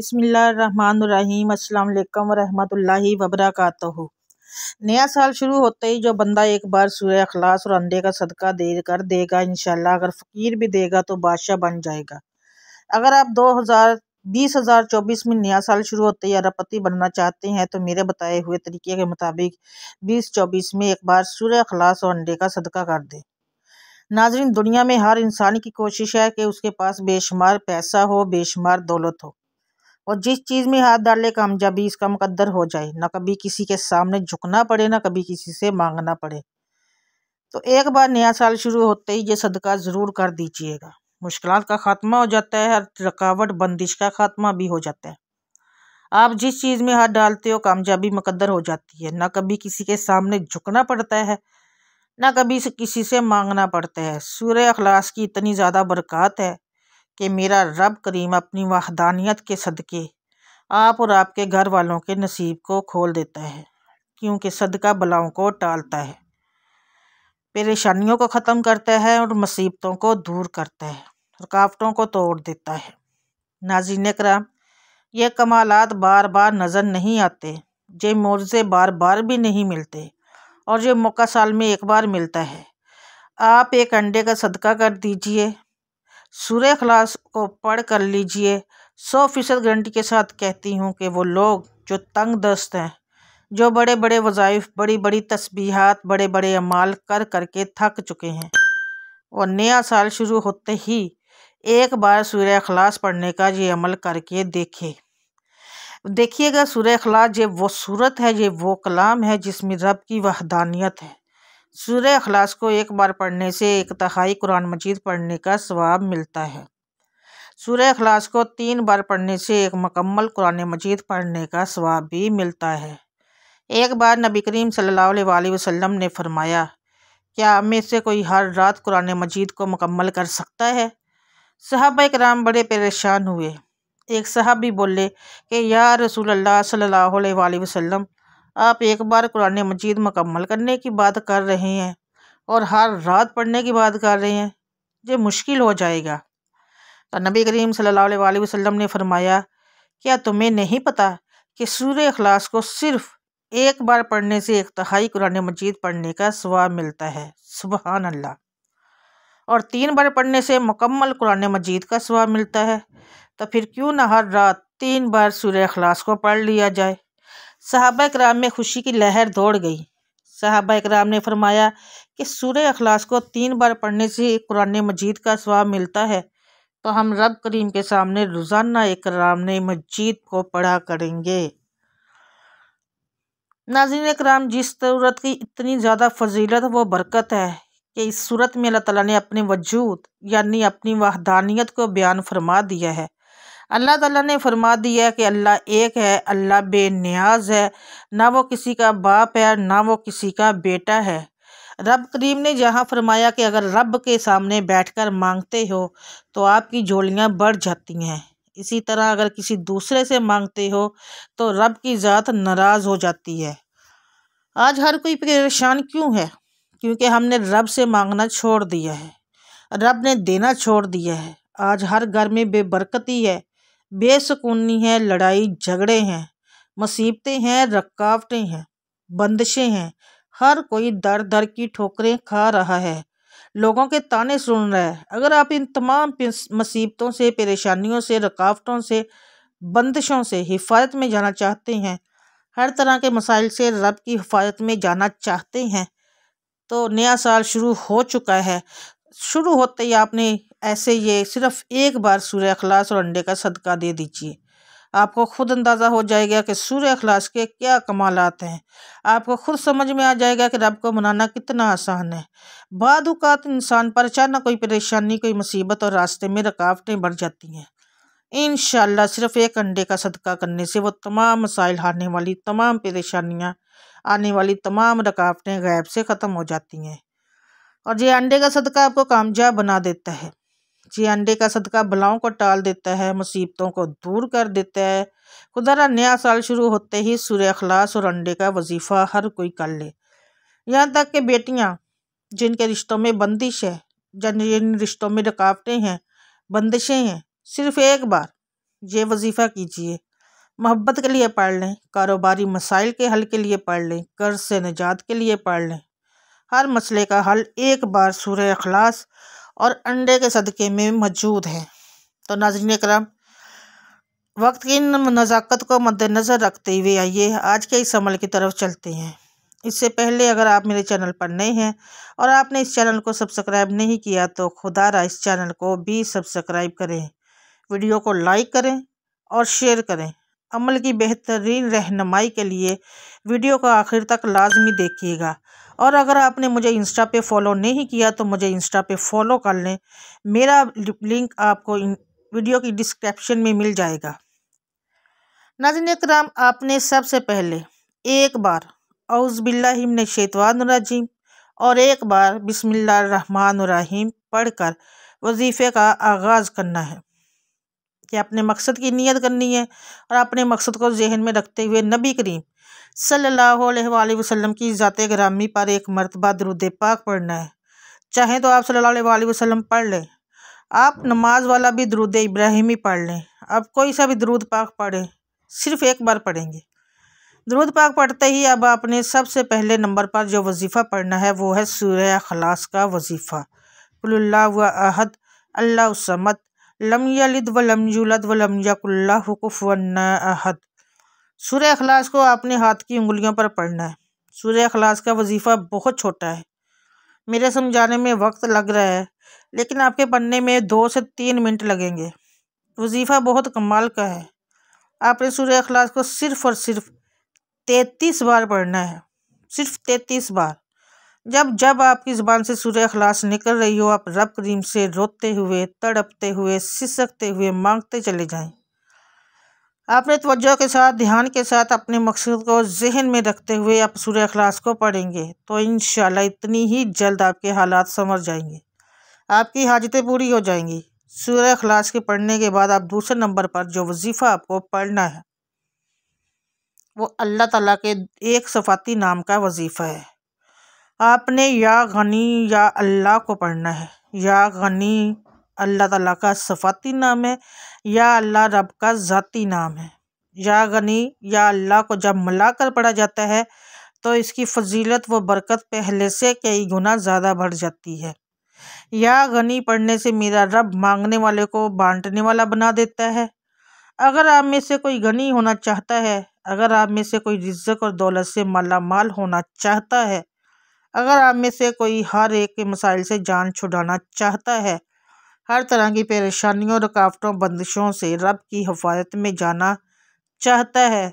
बिस्मिल्लाहिर्रहमानिर्रहीम अस्सलाम वालेकुम वरहमतुल्लाहि वबरकातुहू। नया साल शुरू होते ही जो बंदा एक बार सूरह इखलास और अंडे का सदका दे कर देगा, इंशाल्लाह अगर फ़कीर भी देगा तो बादशाह बन जाएगा। अगर आप 2024 में नया साल शुरू होते ही अरबपति बनना चाहते हैं तो मेरे बताए हुए तरीके के मुताबिक 2024 में एक बार सूरह इखलास और अंडे का सदका कर दें। नाज़रीन, दुनिया में हर इंसान की कोशिश है कि उसके पास बेशुमार पैसा हो, बेशुमार दौलत हो और जिस चीज़ में हाथ डाले कामयाबी इसका मुकद्दर हो जाए। ना कभी किसी के सामने झुकना पड़े, ना कभी किसी से मांगना पड़े। तो एक बार नया साल शुरू होते ही ये सदका ज़रूर कर दीजिएगा। मुश्किलात का ख़ात्मा हो जाता है, हर रुकावट बंदिश का ख़ात्मा भी हो जाता है। आप जिस चीज़ में हाथ डालते हो कामयाबी मुकद्दर हो जाती है। ना कभी किसी के सामने झुकना पड़ता है, ना कभी किसी से मांगना पड़ता है। सूरह इखलास की इतनी ज़्यादा बरक़ात है कि मेरा रब करीम अपनी वहदानियत के सदक़े आप और आपके घर वालों के नसीब को खोल देता है, क्योंकि सदका बलाओं को टालता है, परेशानियों को ख़त्म करता है और मुसीबतों को दूर करता है, रुकावटों को तोड़ देता है। नाज़रीन किराम, ये कमालात बार बार नज़र नहीं आते, ये मोज़े बार बार भी नहीं मिलते और ये मौका साल में एक बार मिलता है। आप एक अंडे का सदका कर दीजिए, सूरह इखलास को पढ़ कर लीजिए। 100% गारंटी के साथ कहती हूँ कि वो लोग जो तंग दस्त हैं, जो बड़े बड़े वज़ाइफ, बड़ी बड़ी तस्बीहात, बड़े बड़े अमाल कर करके थक चुके हैं और नया साल शुरू होते ही एक बार सूरह इखलास पढ़ने का ये अमल करके देखिएगा। सूरह इखलास ये वो सूरत है, ये वो कलाम है जिसमें रब की वहदानियत है। सूरह इखलास को एक बार पढ़ने से 1/3 कुरान मजीद पढ़ने का सवाब मिलता है। सूरह इखलास को 3 बार पढ़ने से एक मुकम्मल कुरान मजीद पढ़ने का सवाब भी मिलता है। एक बार नबी करीम सल्लल्लाहु अलैहि वसल्लम ने फरमाया, क्या आप में से कोई हर रात कुरान मजीद को मुकम्मल कर सकता है? सहाबा किराम बड़े परेशान हुए। एक सहाबी बोले कि या रसूल अल्लाह सल्लल्लाहु अलैहि वसल्लम, आप एक बार कुरान मजीद मुकम्मल करने की बात कर रहे हैं और हर रात पढ़ने की बात कर रहे हैं, ये मुश्किल हो जाएगा। तो नबी करीम सल्लल्लाहु अलैहि वसल्लम ने फरमाया, क्या तुम्हें नहीं पता कि सूरह इखलास को सिर्फ एक बार पढ़ने से 1/3 कुरान मजीद पढ़ने का सवाब मिलता है? सुबहान अल्लाह। और 3 बार पढ़ने से मुकम्मल कुरान मजीद का सवाब मिलता है। तो फिर क्यों ना हर रात 3 बार सूरह इखलास को पढ़ लिया जाए। सहाबा किराम में खुशी की लहर दौड़ गई। सहाबा किराम ने फरमाया कि सूरह इखलास को 3 बार पढ़ने से कुरान मजीद का सवाब मिलता है, तो हम रब करीम के सामने रोज़ाना एक कुरान मजीद को पढ़ा करेंगे। नाज़रीन किराम, जिस सूरत की इतनी ज़्यादा फजीलत व बरकत है कि इस सूरत में अल्लाह ताला ने अपने वजूद यानी अपनी वहदानियत को बयान फरमा दिया है। अल्लाह ताला ने फरमा दिया कि अल्लाह एक है, अल्लाह बेनियाज है, ना वो किसी का बाप है, ना वो किसी का बेटा है। रब करीम ने जहाँ फरमाया कि अगर रब के सामने बैठकर मांगते हो तो आपकी झोलियाँ बढ़ जाती हैं, इसी तरह अगर किसी दूसरे से मांगते हो तो रब की ज़ात नाराज़ हो जाती है। आज हर कोई परेशान क्यों है? क्योंकि हमने रब से मांगना छोड़ दिया है, रब ने देना छोड़ दिया है। आज हर घर में बेबरकती है, बेसुकूनी है, लड़ाई झगड़े हैं, मुसीबतें हैं, रुकावटें हैं, बंदिशें हैं। हर कोई दर दर की ठोकरें खा रहा है, लोगों के ताने सुन रहा है। अगर आप इन तमाम मुसीबतों से, परेशानियों से, रुकावटों से, बंदिशों से हिफाजत में जाना चाहते हैं, हर तरह के मसाइल से रब की हिफाजत में जाना चाहते हैं, तो नया साल शुरू हो चुका है। शुरू होते ही आपने ऐसे ये सिर्फ़ एक बार सूरह इखलास और अंडे का सदका दे दीजिए। आपको खुद अंदाज़ा हो जाएगा कि सूरह इखलास के क्या कमालात हैं। आपको खुद समझ में आ जाएगा कि रब को मनाना कितना आसान है। बाद औक़ात इंसान पर अचानक कोई परेशानी, कोई मुसीबत और रास्ते में रुकावटें बढ़ जाती हैं। इंशाअल्लाह सिर्फ़ एक अंडे का सदका करने से वो तमाम मसाइल, आने वाली तमाम परेशानियाँ, आने वाली तमाम रुकावटें गायब से ख़त्म हो जाती हैं। और ये अंडे का सदका आपको कामयाब बना देता है। ये अंडे का सदका बलाओं को टाल देता है, मुसीबतों को दूर कर देता है। खुदारा नया साल शुरू होते ही सूरह इखलास और अंडे का वजीफ़ा हर कोई कर ले। यहाँ तक कि बेटियाँ जिनके रिश्तों में बंदिश है, जिन रिश्तों में रुकावटें हैं, बंदिशें हैं, सिर्फ़ एक बार ये वजीफ़ा कीजिए। मोहब्बत के लिए पढ़ लें, कारोबारी मसाइल के हल के लिए पढ़ लें, कर्ज से निजात के लिए पढ़ लें। हर मसले का हल एक बार सूरह इखलास और अंडे के सदक़े में मौजूद है। तो नाज़रीन करम, वक्त की नज़ाकत को मद्देनज़र रखते हुए आइए आज के इस अमल की तरफ चलते हैं। इससे पहले अगर आप मेरे चैनल पर नए हैं और आपने इस चैनल को सब्सक्राइब नहीं किया तो खुदारा इस चैनल को भी सब्सक्राइब करें, वीडियो को लाइक करें और शेयर करें। अमल की बेहतरीन रहनुमाई के लिए वीडियो को आखिर तक लाजमी देखिएगा। और अगर आपने मुझे इंस्टा पे फॉलो नहीं किया तो मुझे इंस्टा पे फॉलो कर लें। मेरा लिंक आपको वीडियो की डिस्क्रिप्शन में मिल जाएगा। नाज़रीन इकराम, आपने सबसे पहले एक बार औज़ु बिल्लाहि मिनश शैतानिर रजीम और एक बार बिस्मिल्लाहिर्रहमानिर्रहीम पढ़कर वजीफ़े का आगाज़ करना है कि अपने मकसद की नियत करनी है और अपने मकसद को जहन में रखते हुए नबी करीम सल्लल्लाहु अलैहि वसल्लम की ज़ाते गिरामी पर एक मरतबा दुरूद पाक पढ़ना है। चाहें तो आप सल्लल्लाहु अलैहि वसल्लम पढ़ लें, आप नमाज वाला भी दुरूद इब्राहिमी पढ़ लें, आप कोई सा भी दुरूद पाक पढ़ें, सिर्फ़ एक बार पढ़ेंगे। दुरूद पाक पढ़ते ही अब आपने सबसे पहले नंबर पर जो वजीफ़ा पढ़ना है वो है सूरह इखलास का वजीफ़ा। कुल हुवल्लाहु अहद अल्लाहु समद लम यलिद वलम यूलद वलम यकुल लहु कुफुवन अहद। सूरह इखलास को आपने हाथ की उंगलियों पर पढ़ना है। सूरह इखलास का वजीफ़ा बहुत छोटा है, मेरे समझाने में वक्त लग रहा है, लेकिन आपके पढ़ने में 2 से 3 मिनट लगेंगे। वजीफ़ा बहुत कमाल का है। आपने सूरह इखलास को सिर्फ़ और सिर्फ 33 बार पढ़ना है, सिर्फ 33 बार। जब आपकी ज़ुबान से सूरह इखलास निकल रही हो, आप रब करीम से रोते हुए, तड़पते हुए, सिसकते हुए मांगते चले जाएं। आपने तवज्जो के साथ, ध्यान के साथ अपने मकसद को जहन में रखते हुए आप सूरह इखलास को पढ़ेंगे तो इंशाअल्लाह इतनी ही जल्द आपके हालात संवर जाएंगे, आपकी हाजतें पूरी हो जाएंगी। सूरह इखलास के पढ़ने के बाद आप दूसरे नंबर पर जो वजीफ़ा आपको पढ़ना है वो अल्लाह ताला के एक सफ़ाती नाम का वजीफ़ा है। आपने या गनी या अल्लाह को पढ़ना है। या गनी अल्लाह ताला का सफ़ाती नाम है, या अल्लाह रब का ज़ाती नाम है। या गनी या अल्लाह को जब मिलाकर पढ़ा जाता है तो इसकी फजीलत व बरकत पहले से कई गुना ज़्यादा बढ़ जाती है। या गनी पढ़ने से मेरा रब मांगने वाले को बांटने वाला बना देता है। अगर आप में से कोई गनी होना चाहता है, अगर आप में से कोई रिज़्क़ और दौलत से माला माल होना चाहता है, अगर आप में से कोई हर एक के मसाइल से जान छुड़ाना चाहता है, हर तरह की परेशानियों, रुकावटों, बंदिशों से रब की हिफाजत में जाना चाहता है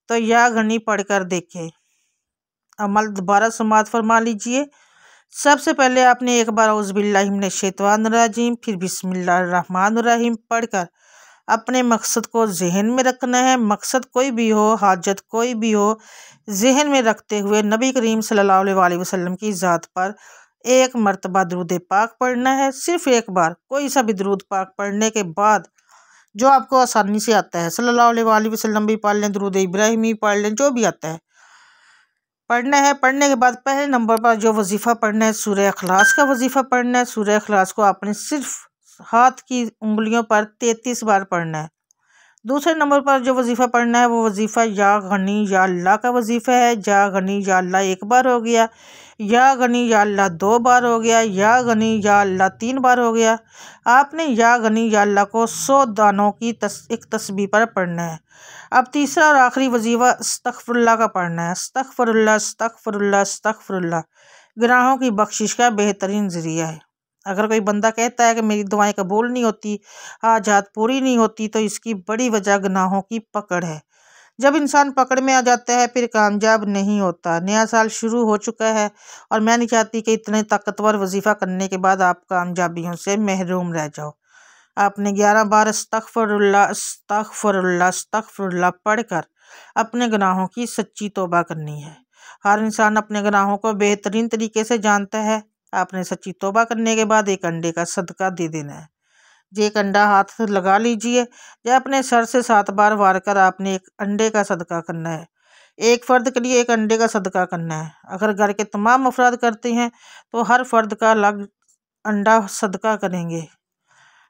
तो या गनी पढ़कर देखें। अमल दोबारा समाअत फरमा लीजिए। सबसे पहले आपने एक बार औज़ु बिल्लाहि मिनश शैतानिर रजीम फिर बिस्मिल्लाहिर्रहमानिर्रहीम पढ़कर अपने मकसद को जहन में रखना है। मकसद कोई भी हो, हाजत कोई भी हो, जहन में रखते हुए नबी करीम सल्लल्लाहु अलैहि वसल्लम की ज़ात पर एक मरतबा दुरूद पाक पढ़ना है, सिर्फ़ एक बार। कोई सा भी दुरूद पाक पढ़ने के बाद जो आपको आसानी से आता है, सल्लल्लाहु अलैहि वसल्लम भी पढ़ लें, दुरूद इब्राहिमी पढ़ लें, जो भी आता है पढ़ना है। पढ़ने के बाद पहले नंबर पर जो वजीफ़ा पढ़ना है सूरह इखलास का वजीफ़ा पढ़ना है। सूरह इखलास को आपने सिर्फ हाथ की उंगलियों पर 33 बार पढ़ना है। दूसरे नंबर पर जो वजीफ़ा पढ़ना है वो वजीफ़ा या गनी या अल्लाह का वजीफ़ा है। या गनी या अल्लाह एक बार हो गया, या गनी या अल्लाह 2 बार हो गया, या गनी या अल्लाह 3 बार हो गया। आपने या गनी या अल्लाह को 100 दानों की एक तस्बीह पर पढ़ना है। अब तीसरा और आखिरी वजीफ़ा अस्तग़फिरुल्लाह का पढ़ना है। अस्तग़फिरुल्लाह अस्तग़फिरुल्लाह अस्तग़फिरुल्लाह गुनाहों की बख्शिश का बेहतरीन ज़रिया है। अगर कोई बंदा कहता है कि मेरी दुआएं कबूल नहीं होती, हाजात पूरी नहीं होती, तो इसकी बड़ी वजह गुनाहों की पकड़ है। जब इंसान पकड़ में आ जाता है फिर कामयाब नहीं होता। नया साल शुरू हो चुका है और मैं नहीं चाहती कि इतने ताकतवर वजीफ़ा करने के बाद आप कामयाबियों से महरूम रह जाओ। आपने 11 बार अस्तग़फिरुल्लाह अस्तग़फिरुल्लाह अस्तग़फिरुल्लाह पढ़कर अपने गुनाहों की सच्ची तौबा करनी है। हर इंसान अपने गुनाहों को बेहतरीन तरीके से जानता है। आपने सच्ची तौबा करने के बाद एक अंडे का सदका दे देना है। एक अंडा हाथ लगा लीजिए या अपने सर से 7 बार वार कर आपने एक अंडे का सदका करना है। एक फ़र्द के लिए एक अंडे का सदका करना है। अगर घर के तमाम अफराद करते हैं तो हर फ़र्द का अलग अंडा सदका करेंगे।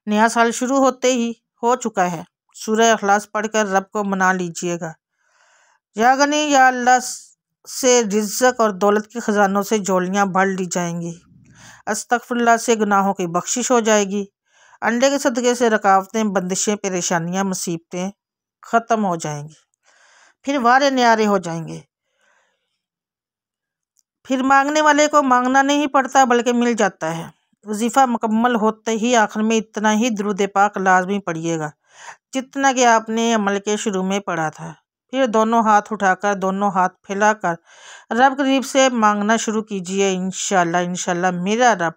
नया साल शुरू होते ही हो चुका है, सूरह इखलास पढ़कर रब को मना लीजिएगा। या गनी या अल्लाह से रिज़्क़ और दौलत के ख़जानों से झोलियाँ भर ली जाएंगी। अस्तग़फ़िरुल्लाह से गुनाहों की बख्शिश हो जाएगी। अंडे के सदक़े से रुकावटें, बंदिशें, परेशानियाँ, मुसीबतें ख़त्म हो जाएंगी। फिर वारे न्यारे हो जाएंगे। फिर मांगने वाले को मांगना नहीं पड़ता बल्कि मिल जाता है। वजीफ़ा मुकम्मल होते ही आखिर में इतना ही दुरूद पाक लाजमी पढ़िएगा जितना कि आपने अमल के शुरू में पढ़ा था। फिर दोनों हाथ उठाकर, दोनों हाथ फैलाकर रब करीब से मांगना शुरू कीजिए। इंशाअल्लाह इंशाअल्लाह मेरा रब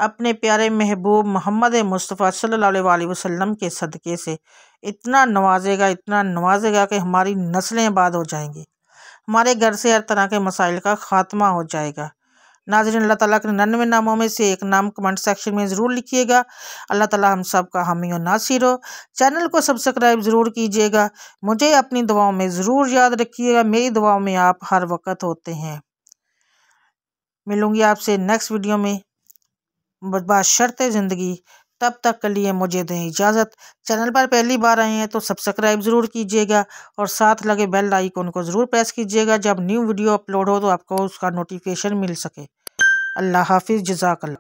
अपने प्यारे महबूब मोहम्मद मुस्तफ़ा सल्लल्लाहु अलैहि वसल्लम के सदक़े से इतना नवाजेगा कि हमारी नस्लें आबाद हो जाएंगी। हमारे घर से हर तरह के मसाइल का ख़ात्मा हो जाएगा। नाज़रीन, अल्लाह ताला के 99 नामों में से एक नाम कमेंट सेक्शन में ज़रूर लिखिएगा। अल्लाह ताला हम सब का हामी और नासिर हो। चैनल को सब्सक्राइब ज़रूर कीजिएगा। मुझे अपनी दुआओं में ज़रूर याद रखिएगा। मेरी दुआओं में आप हर वक्त होते हैं। मिलूँगी आपसे नेक्स्ट वीडियो में बशर्ते ज़िंदगी। तब तक के लिए मुझे दें इजाज़त। चैनल पर पहली बार आए हैं तो सब्सक्राइब ज़रूर कीजिएगा और साथ लगे बेल आइकन को ज़रूर प्रेस कीजिएगा। जब न्यू वीडियो अपलोड हो तो आपको उसका नोटिफिकेशन मिल सके। अल्लाह हाफिज़, जज़ाकल्लाह।